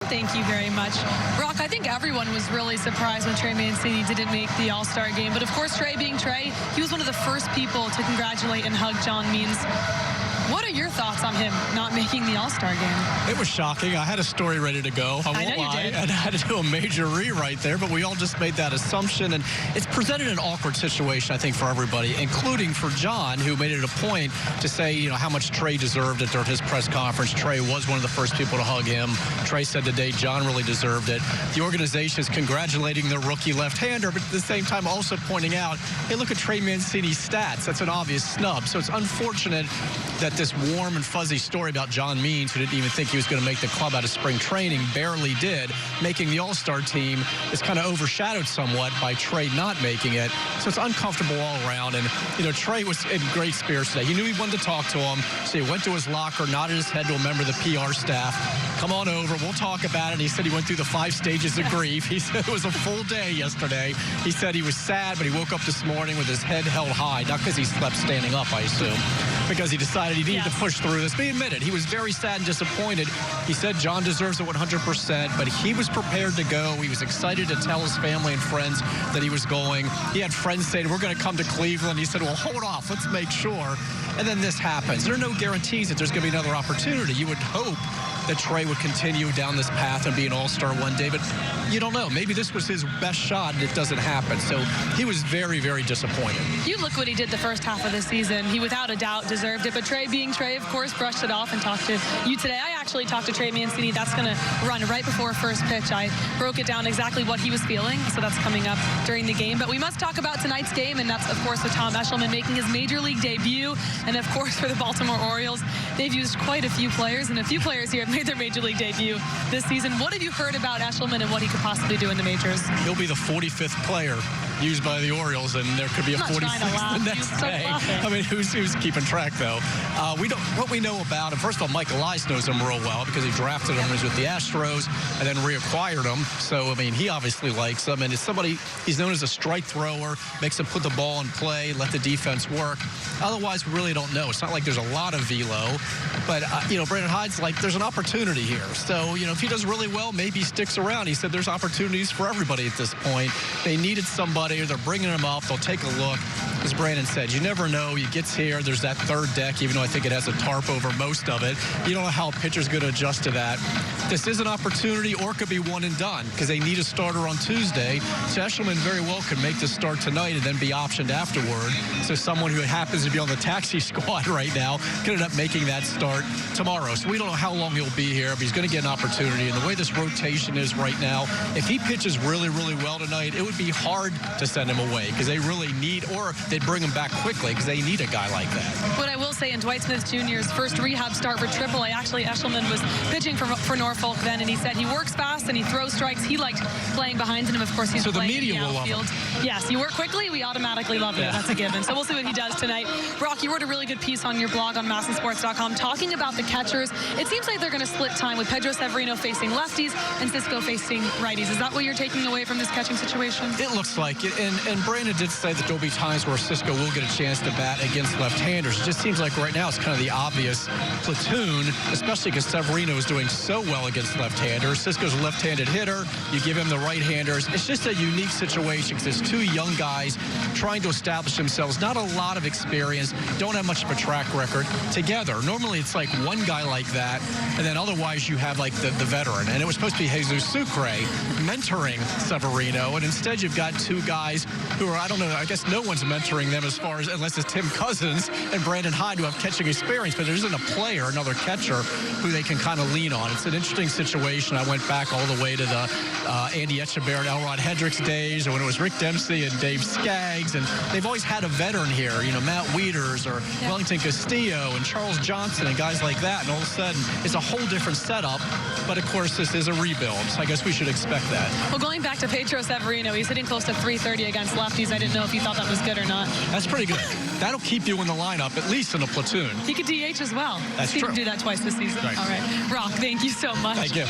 Thank you very much. Roch, I think everyone was really surprised when Trey Mancini didn't make the All-Star game. But of course, Trey being Trey, he was one of the first people to congratulate and hug John Means. What are your thoughts on him not making the All-Star game? It was shocking. I had a story ready to go. I won't lie. And I had to do a major rewrite there, but we all just made that assumption. And it's presented an awkward situation, I think, for everybody, including for John, who made it a point to say, you know, how much Trey deserved it during his press conference. Trey was one of the first people to hug him. Trey said today John really deserved it. The organization is congratulating their rookie left-hander, but at the same time also pointing out, hey, look at Trey Mancini's stats. That's an obvious snub. So it's unfortunate that this warm and fuzzy story about John Means, who didn't even think he was going to make the club out of spring training, barely did, making the All-Star team, is kind of overshadowed somewhat by Trey not making it. So it's uncomfortable all around. And, you know, Trey was in great spirits today. He knew he wanted to talk to him, so he went to his locker, nodded his head to a member of the PR staff. Come on over, we'll talk about it. He said he went through the 5 stages of grief. He said it was a full day yesterday. He said he was sad, but he woke up this morning with his head held high, not because he slept standing up, I assume, because he decided he needed to push through this. But he admitted he was very sad and disappointed. He said John deserves it 100%, but he was prepared to go. He was excited to tell his family and friends that he was going. He had friends saying, we're going to come to Cleveland. He said, well, hold off. Let's make sure. And then this happens. There are no guarantees that there's going to be another opportunity. You would hope that Trey would continue down this path and be an All-Star one day, but you don't know. Maybe this was his best shot and it doesn't happen. So he was very, very disappointed. You look what he did the first half of the season. He without a doubt deserved it, but Trey being Trey, of course, brushed it off and talked to you today. I actually talked to Trey Mancini. That's going to run right before first pitch. I broke it down exactly what he was feeling, so that's coming up during the game. But we must talk about tonight's game, and that's, of course, with Tom Eshelman making his Major League debut. And, of course, for the Baltimore Orioles, they've used quite a few players, and a few players here have made their Major League debut this season. What have you heard about Eshelman and what he could possibly do in the majors? He'll be the 45th player used by the Orioles, and there could be a 46th the next day. I mean, who's keeping track, though? What we know about him, first of all, Michael Elias knows him real well because he drafted him when he was with the Astros and then reacquired him. So, I mean, he obviously likes him, and it's somebody, he's known as a strike thrower, makes him put the ball in play, let the defense work. Otherwise, we really don't know. It's not like there's a lot of velo, but, you know, Brandon Hyde's like, there's an opportunity here. So, you know, if he does really well, maybe he sticks around. He said there's opportunities for everybody at this point. They needed somebody. They're bringing him up. They'll take a look. As Brandon said, you never know. He gets here. There's that third deck, even though I think it has a tarp over most of it. You don't know how a pitcher's going to adjust to that. This is an opportunity, or it could be one and done, because they need a starter on Tuesday. So Eshelman very well could make the start tonight and then be optioned afterward. So someone who happens to be on the taxi squad right now could end up making that start tomorrow. So we don't know how long he'll be here, but he's going to get an opportunity. And the way this rotation is right now, if he pitches really, really well tonight, it would be hard to send him away because they really need, or they'd bring him back quickly because they need a guy like that. What I will say, in Dwight Smith Jr.'s first rehab start for AAA, actually Eshelman was pitching for Norfolk then, and he said he works fast and he throws strikes. He liked playing behind him. Of course, he's so playing the media in the will outfield. love him. Yes, you work quickly, we automatically love you. That's a given. So we'll see what he does tonight. Roch, you wrote a really good piece on your blog on MASNsports.com talking about the catchers. It seems like they're going to split time with Pedro Severino facing lefties and Cisco facing righties. Is that what you're taking away from this catching situation? It looks like it. And Brandon did say that there'll be times where Cisco will get a chance to bat against left-handers. It just seems like right now it's kind of the obvious platoon, especially because Severino is doing so well against left-handers. Cisco's a left-handed hitter. You give him the right-handers. It's just a unique situation because there's two young guys trying to establish themselves. Not a lot of experience, don't have much of a track record together. Normally it's like one guy like that, and then otherwise you have like the veteran. And it was supposed to be Jesus Sucre mentoring Severino, and instead you've got two guys who are, I don't know, I guess no one's mentoring them as far as, unless it's Tim Cousins and Brandon Hyde, who have catching experience, but there isn't a player, another catcher, who they can kind of lean on. It's an interesting situation. I went back all the way to the Andy Etchebarren, Elrod Hendricks days, or when it was Rick Dempsey and Dave Skaggs, and they've always had a veteran here, you know, Matt Wieters or Wellington Castillo and Charles Johnson and guys like that, and all of a sudden it's a whole different setup, but of course this is a rebuild, so I guess we should expect that. Well, going back to Pedro Severino, he's hitting close to .330 against lefties. I didn't know if you thought that was good or not. That's pretty good. That'll keep you in the lineup, at least in a platoon. He could DH as well. That's true. He can do that twice this season. Right. All right. Roch, thank you so much. Thank you.